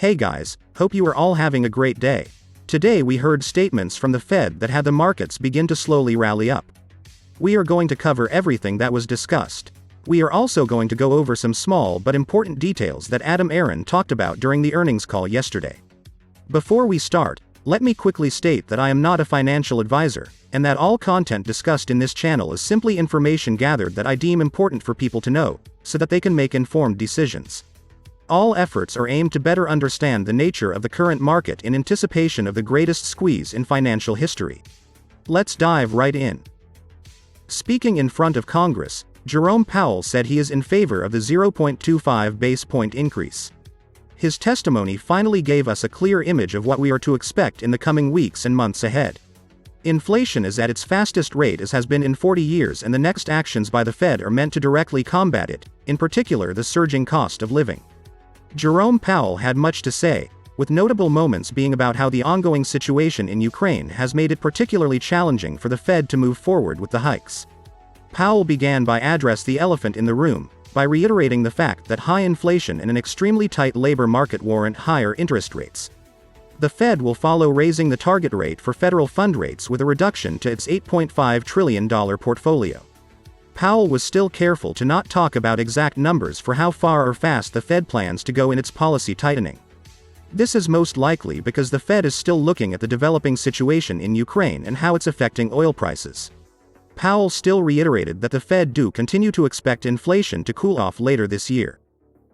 Hey guys, hope you are all having a great day. Today we heard statements from the Fed that had the markets begin to slowly rally up. We are going to cover everything that was discussed. We are also going to go over some small but important details that Adam Aron talked about during the earnings call yesterday. Before we start, let me quickly state that I am not a financial advisor, and that all content discussed in this channel is simply information gathered that I deem important for people to know, so that they can make informed decisions. All efforts are aimed to better understand the nature of the current market in anticipation of the greatest squeeze in financial history. Let's dive right in. Speaking in front of Congress, Jerome Powell said he is in favor of the 0.25 base point increase. His testimony finally gave us a clear image of what we are to expect in the coming weeks and months ahead. Inflation is at its fastest rate as has been in 40 years, and the next actions by the Fed are meant to directly combat it, in particular the surging cost of living. Jerome Powell had much to say, with notable moments being about how the ongoing situation in Ukraine has made it particularly challenging for the Fed to move forward with the hikes. Powell began by addressing the elephant in the room, by reiterating the fact that high inflation and an extremely tight labor market warrant higher interest rates. The Fed will follow raising the target rate for federal fund rates with a reduction to its $8.5 trillion portfolio. Powell was still careful to not talk about exact numbers for how far or fast the Fed plans to go in its policy tightening. This is most likely because the Fed is still looking at the developing situation in Ukraine and how it's affecting oil prices. Powell still reiterated that the Fed do continue to expect inflation to cool off later this year.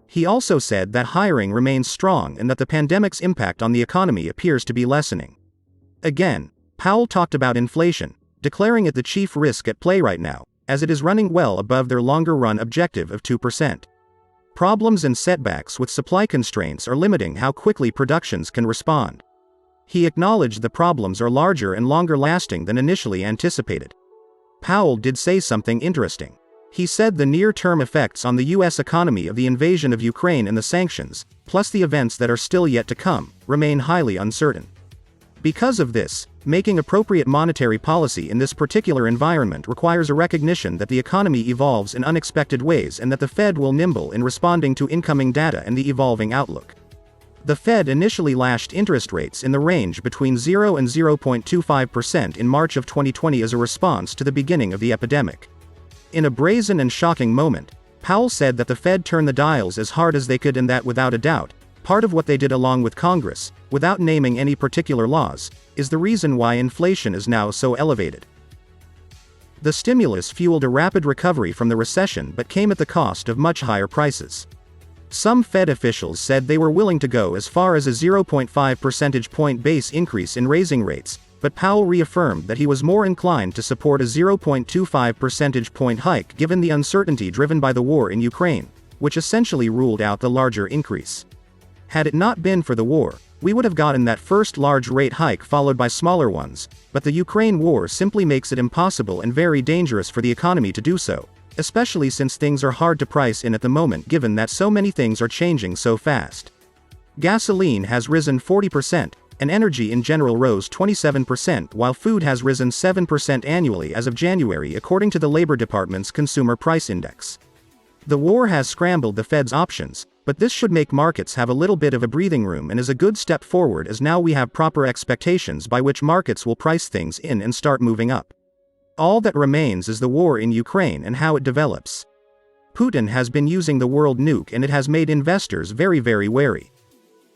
He also said that hiring remains strong and that the pandemic's impact on the economy appears to be lessening. Again, Powell talked about inflation, declaring it the chief risk at play right now, as it is running well above their longer-run objective of 2%. Problems and setbacks with supply constraints are limiting how quickly productions can respond. He acknowledged the problems are larger and longer-lasting than initially anticipated. Powell did say something interesting. He said the near-term effects on the U.S. economy of the invasion of Ukraine and the sanctions, plus the events that are still yet to come, remain highly uncertain. Because of this, making appropriate monetary policy in this particular environment requires a recognition that the economy evolves in unexpected ways and that the Fed will nimble in responding to incoming data and the evolving outlook. The Fed initially lashed interest rates in the range between 0 and 0.25% in March of 2020 as a response to the beginning of the epidemic. In a brazen and shocking moment, Powell said that the Fed turned the dials as hard as they could and that without a doubt, part of what they did along with Congress, without naming any particular laws, is the reason why inflation is now so elevated. The stimulus fueled a rapid recovery from the recession but came at the cost of much higher prices. Some Fed officials said they were willing to go as far as a 0.5 percentage point base increase in raising rates, but Powell reaffirmed that he was more inclined to support a 0.25 percentage point hike given the uncertainty driven by the war in Ukraine, which essentially ruled out the larger increase. Had it not been for the war, we would have gotten that first large rate hike followed by smaller ones, but the Ukraine war simply makes it impossible and very dangerous for the economy to do so, especially since things are hard to price in at the moment given that so many things are changing so fast. Gasoline has risen 40%, and energy in general rose 27%, while food has risen 7% annually as of January according to the Labor Department's Consumer Price Index. The war has scrambled the Fed's options, but this should make markets have a little bit of a breathing room and is a good step forward as now we have proper expectations by which markets will price things in and start moving up. All that remains is the war in Ukraine and how it develops. Putin has been using the world nuke and it has made investors very, very wary.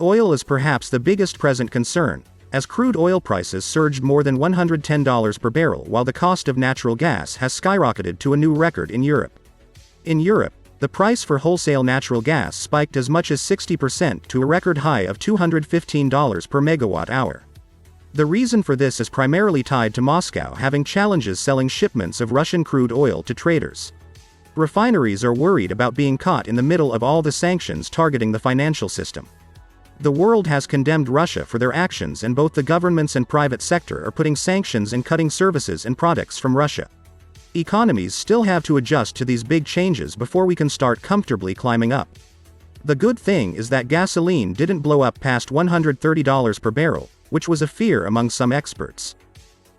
Oil is perhaps the biggest present concern, as crude oil prices surged more than $110 per barrel while the cost of natural gas has skyrocketed to a new record in Europe. In Europe, the price for wholesale natural gas spiked as much as 60% to a record high of $215 per megawatt hour. The reason for this is primarily tied to Moscow having challenges selling shipments of Russian crude oil to traders. Refineries are worried about being caught in the middle of all the sanctions targeting the financial system. The world has condemned Russia for their actions and both the governments and private sector are putting sanctions and cutting services and products from Russia. Economies still have to adjust to these big changes before we can start comfortably climbing up. The good thing is that gasoline didn't blow up past $130 per barrel, which was a fear among some experts.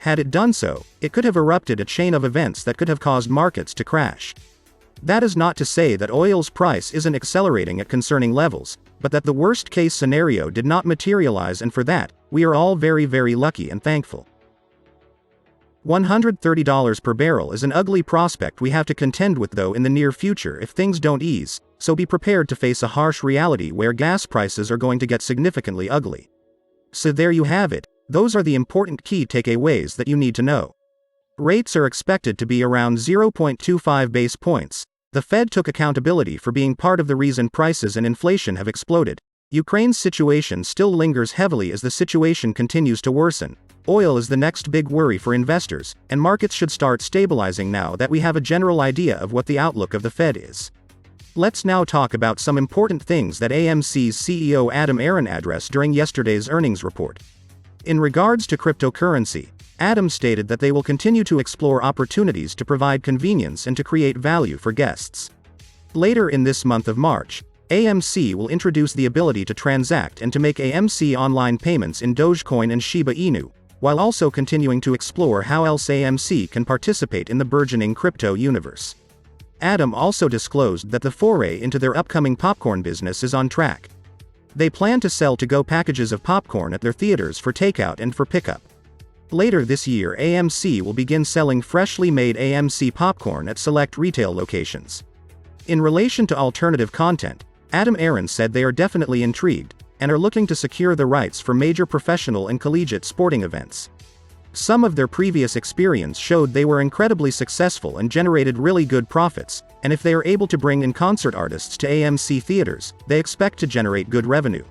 Had it done so, it could have erupted a chain of events that could have caused markets to crash. That is not to say that oil's price isn't accelerating at concerning levels, but that the worst-case scenario did not materialize, and for that, we are all very, very lucky and thankful. $130 per barrel is an ugly prospect we have to contend with though in the near future if things don't ease, so be prepared to face a harsh reality where gas prices are going to get significantly ugly. So there you have it, those are the important key takeaways that you need to know. Rates are expected to be around 0.25 base points. The Fed took accountability for being part of the reason prices and inflation have exploded. Ukraine's situation still lingers heavily as the situation continues to worsen. Oil is the next big worry for investors, and markets should start stabilizing now that we have a general idea of what the outlook of the Fed is. Let's now talk about some important things that AMC's CEO Adam Aron addressed during yesterday's earnings report. In regards to cryptocurrency, Adam stated that they will continue to explore opportunities to provide convenience and to create value for guests. Later in this month of March, AMC will introduce the ability to transact and to make AMC online payments in Dogecoin and Shiba Inu, while also continuing to explore how else AMC can participate in the burgeoning crypto universe. Adam also disclosed that the foray into their upcoming popcorn business is on track. They plan to sell to-go packages of popcorn at their theaters for takeout and for pickup. Later this year, AMC will begin selling freshly made AMC popcorn at select retail locations. In relation to alternative content, Adam Aron said they are definitely intrigued, and are looking to secure the rights for major professional and collegiate sporting events. Some of their previous experience showed they were incredibly successful and generated really good profits, and if they are able to bring in concert artists to AMC theaters, they expect to generate good revenue.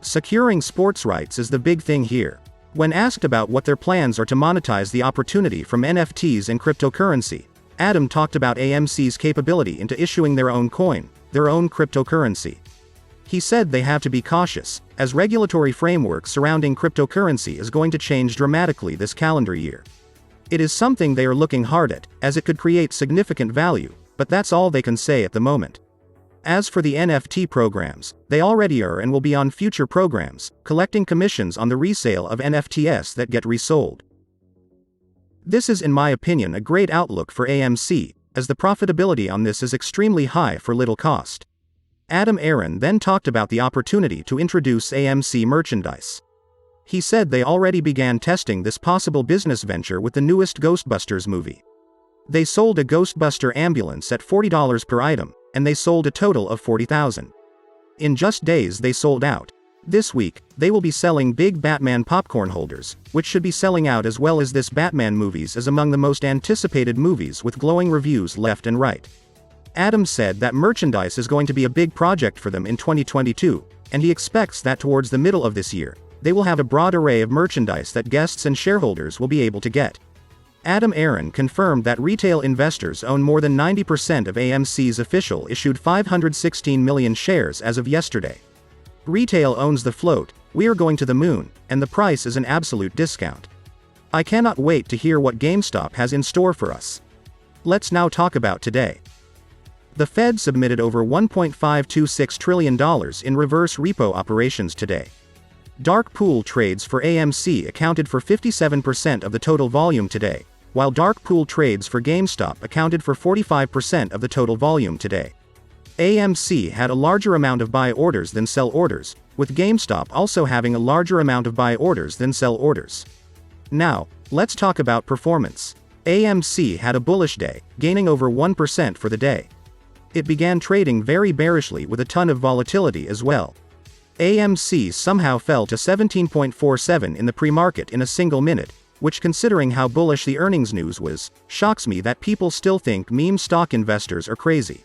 Securing sports rights is the big thing here. When asked about what their plans are to monetize the opportunity from NFTs and cryptocurrency, Adam talked about AMC's capability into issuing their own coin, their own cryptocurrency. He said they have to be cautious, as regulatory framework surrounding cryptocurrency is going to change dramatically this calendar year. It is something they are looking hard at, as it could create significant value, but that's all they can say at the moment. As for the NFT programs, they already are and will be on future programs, collecting commissions on the resale of NFTs that get resold. This is in my opinion a great outlook for AMC, as the profitability on this is extremely high for little cost. Adam Aron then talked about the opportunity to introduce AMC merchandise. He said they already began testing this possible business venture with the newest Ghostbusters movie. They sold a Ghostbuster ambulance at $40 per item, and they sold a total of 40,000. In just days they sold out. This week, they will be selling big Batman popcorn holders, which should be selling out as well as this Batman movies is among the most anticipated movies with glowing reviews left and right. Adam said that merchandise is going to be a big project for them in 2022, and he expects that towards the middle of this year, they will have a broad array of merchandise that guests and shareholders will be able to get. Adam Aron confirmed that retail investors own more than 90% of AMC's official issued 516 million shares as of yesterday. Retail owns the float, we are going to the moon, and the price is an absolute discount. I cannot wait to hear what GameStop has in store for us. Let's now talk about today. The Fed submitted over $1.526 trillion in reverse repo operations today. Dark pool trades for AMC accounted for 57% of the total volume today, while dark pool trades for GameStop accounted for 45% of the total volume today. AMC had a larger amount of buy orders than sell orders, with GameStop also having a larger amount of buy orders than sell orders. Now, let's talk about performance. AMC had a bullish day, gaining over 1% for the day. It began trading very bearishly with a ton of volatility as well. AMC somehow fell to 17.47 in the pre-market in a single minute, which, considering how bullish the earnings news was, shocks me that people still think meme stock investors are crazy.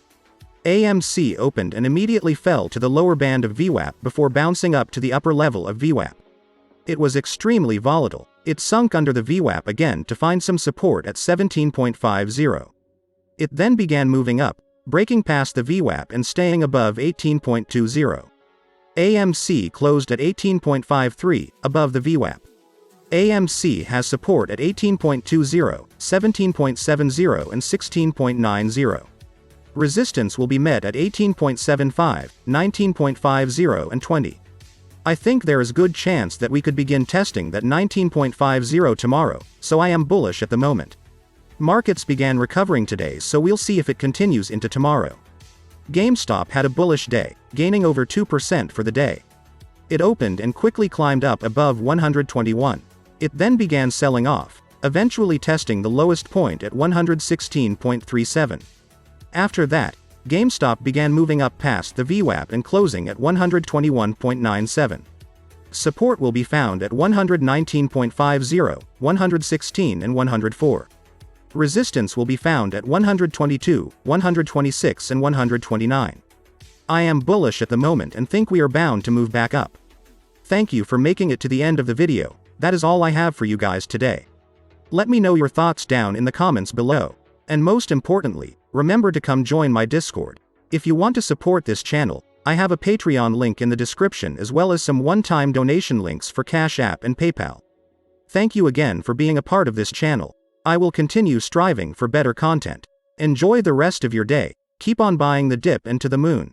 AMC opened and immediately fell to the lower band of VWAP before bouncing up to the upper level of VWAP. It was extremely volatile. It sunk under the VWAP again to find some support at 17.50. It then began moving up, breaking past the VWAP and staying above 18.20. AMC closed at 18.53, above the VWAP. AMC has support at 18.20, 17.70 and 16.90. Resistance will be met at 18.75, 19.50 and 20. I think there is good chance that we could begin testing that 19.50 tomorrow, so I am bullish at the moment. Markets began recovering today, so we'll see if it continues into tomorrow. GameStop had a bullish day, gaining over 2% for the day. It opened and quickly climbed up above 121. It then began selling off, eventually testing the lowest point at 116.37. After that, GameStop began moving up past the VWAP and closing at 121.97. Support will be found at 119.50, 116 and 104. Resistance will be found at 122, 126 and 129. I am bullish at the moment and think we are bound to move back up. Thank you for making it to the end of the video. That is all I have for you guys today. Let me know your thoughts down in the comments below. And most importantly, remember to come join my Discord. If you want to support this channel, I have a Patreon link in the description as well as some one-time donation links for Cash App and PayPal. Thank you again for being a part of this channel. I will continue striving for better content. Enjoy the rest of your day, keep on buying the dip and to the moon.